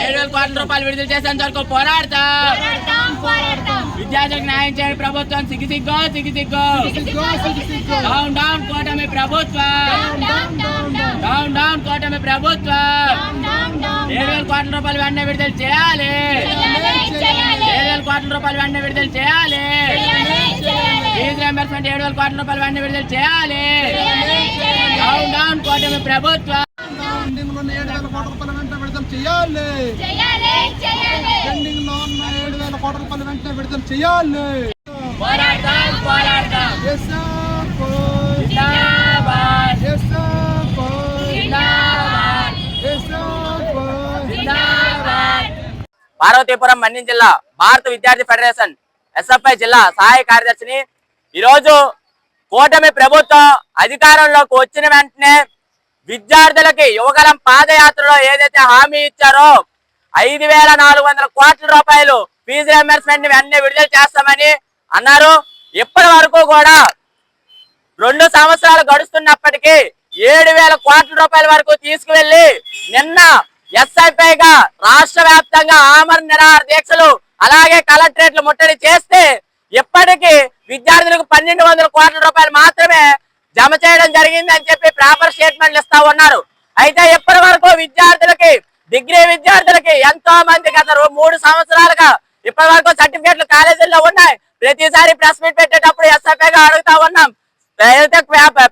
7,000 కోట్ల రూపాయలు విడుదల చేసేంత వరకు పోరాడతాం. విద్యార్థులకు న్యాయం చేయని ప్రభుత్వం సిగ్గు. డౌన్ డౌన్ కూటమి ప్రభుత్వం. డౌన్ కూటమి ప్రభుత్వం. 7,000 కోట్ల రూపాయలు వెంటనే విడుదల చేయాలి. 7,000 కోట్ల రూపాయలు వెంటనే విడుదల చేయాలి. ఫీజు రీయింబర్స్మెంట్ 7,000 కోట్ల రూపాయలు వెంటనే విడుదల చేయాలి. డౌన్ కూటమి ప్రభుత్వం. పెండింగ్ లో ఉన్న 7,000 కోట్ల రూపాయలు వెంటనే విడుదల చేయాలి. పెండింగ్ లో ఉన్న 7,000 కోట్ల రూపాయలు వెంటనే విడుదల చేయాలి. పార్వతీపురం మన్యం జిల్లా భారత విద్యార్థి ఫెడరేషన్ ఎస్ఎఫ్ఐ జిల్లా సహాయ కార్యదర్శిని. ఈరోజు కూటమి ప్రభుత్వం అధికారంలోకి వచ్చిన వెంటనే విద్యార్థులకి యువగలం పాదయాత్రలో ఏదైతే హామీ ఇచ్చారో 5,400 కోట్ల రూపాయలు ఫీజు రీయింబర్స్మెంట్ ని వెంటనే విడుదల చేస్తామని అన్నారు. ఇప్పటి వరకు కూడా 2 సంవత్సరాలు గడుస్తున్నప్పటికీ 7,000 కోట్ల రూపాయల వరకు తీసుకువెళ్లి నిన్న ఎస్ఐపైగా రాష్ట్ర వ్యాప్తంగా ఆమరణ నిరాహార దీక్షలు అలాగే కలెక్టరేట్లు ముట్టడి చేస్తే ఇప్పటికీ విద్యార్థులకు 1,200 కోట్ల రూపాయలు మాత్రమే జమ చేయడం జరిగింది అని చెప్పి ప్రాపర్ స్టేట్మెంట్లు ఇస్తా ఉన్నారు. అయితే ఇప్పటి వరకు విద్యార్థులకి డిగ్రీ విద్యార్థులకి ఎంతో మంది గత 3 సంవత్సరాలుగా ఇప్పటి వరకు సర్టిఫికేట్లు కాలేజీల్లో ఉన్నాయి. ప్రతిసారి ప్రెస్ మీట్ పెట్టేటప్పుడు ఎస్ఐపైగా అడుగుతా ఉన్నాం,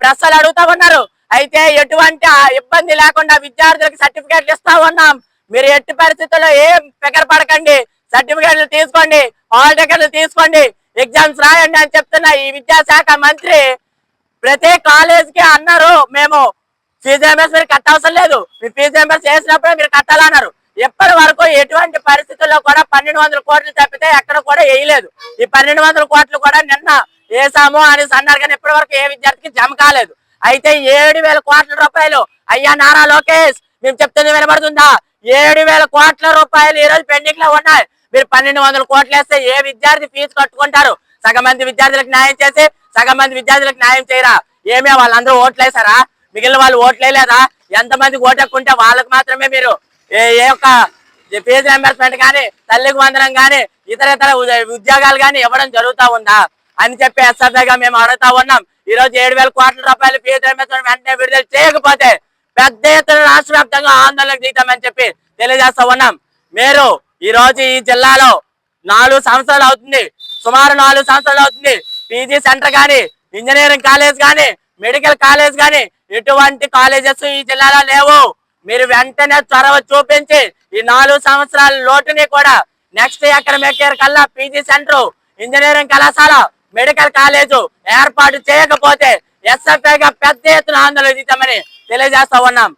ప్రెస్ అడుగుతా ఉన్నారు. అయితే ఎటువంటి ఇబ్బంది లేకుండా విద్యార్థులకు సర్టిఫికేట్లు ఇస్తా ఉన్నాం. మీరు ఎట్టి పరిస్థితుల్లో ఏం ఫికర్ పడకండి, సర్టిఫికేట్లు తీసుకోండి, హాల్ టికెట్లు తీసుకోండి, ఎగ్జామ్స్ రాయండి అని చెప్తున్న ఈ విద్యాశాఖ మంత్రి ప్రతి కాలేజ్ కి అన్నారు మేము ఫీజు రీయింబర్స్మెంట్ కట్టవసరం లేదు, మీ ఫీజు రీయింబర్స్ చేసినప్పుడే మీరు కట్టాలన్నారు. ఎప్పటి వరకు ఎటువంటి పరిస్థితుల్లో కూడా 1,200 కోట్లు తప్పితే ఎక్కడ కూడా వేయలేదు. ఈ 1,200 కోట్లు కూడా నిన్న వేసాము అని అన్నారు కానీ ఇప్పటి వరకు ఏ విద్యార్థికి జమ కాలేదు. అయితే 7,000 కోట్ల రూపాయలు అయ్యా నారా లోకేష్ మేము చెప్తుంది వినబడుతుందా? 7,000 కోట్ల రూపాయలు ఈ రోజు పెండింగ్ లో ఉన్నాయి. మీరు 1,200 కోట్లు వేస్తే ఏ విద్యార్థి ఫీజు కట్టుకుంటారు? సగం మంది విద్యార్థులకు న్యాయం చేసి సగం మంది విద్యార్థులకు న్యాయం చేయరా? ఏమే వాళ్ళందరూ ఓట్లు వేసారా? మిగిలిన వాళ్ళు ఓట్లు వేయలేదా? ఎంతమందికి ఓటెక్కుంటే వాళ్ళకి మాత్రమే మీరు ఏ ఒక్క ఫీజు రీయింబర్స్మెంట్ కానీ తల్లికి వందనం కానీ ఇతర ఉద్యోగాలు కానీ ఇవ్వడం జరుగుతూ ఉందా అని చెప్పి ఎస్ఎఫ్ఐగా మేము అడుగుతా ఉన్నాం. ఈ రోజు 7,000 కోట్ల రూపాయలు ఫీజు రీయింబర్స్మెంట్ వెంటనే విడుదల చేయకపోతే పెద్ద ఎత్తున రాష్ట్ర వ్యాప్తంగా ఆందోళనకు దిగుతామని చెప్పి తెలియజేస్తా ఉన్నాం. మీరు ఈ రోజు ఈ జిల్లాలో 4 సంవత్సరాలు అవుతుంది, సుమారు 4 సంవత్సరాలు అవుతుంది. పీజీ సెంటర్ కానీ ఇంజనీరింగ్ కాలేజ్ కానీ మెడికల్ కాలేజ్ కానీ ఎటువంటి కాలేజెస్ ఈ జిల్లాలో లేవు. మీరు వెంటనే చొరవ చూపించి ఈ 4 సంవత్సరాల లోటుని కూడా నెక్స్ట్ అకాడమిక్ ఇయర్ కల్లా పీజీ సెంటర్, ఇంజనీరింగ్ కళాశాల, మెడికల్ కాలేజు ఏర్పాటు చేయకపోతే ఎస్ఎఫ్ఐగా పెద్ద ఎత్తున ఆందోళన దిగుతామని తెలియజేస్తా ఉన్నాం.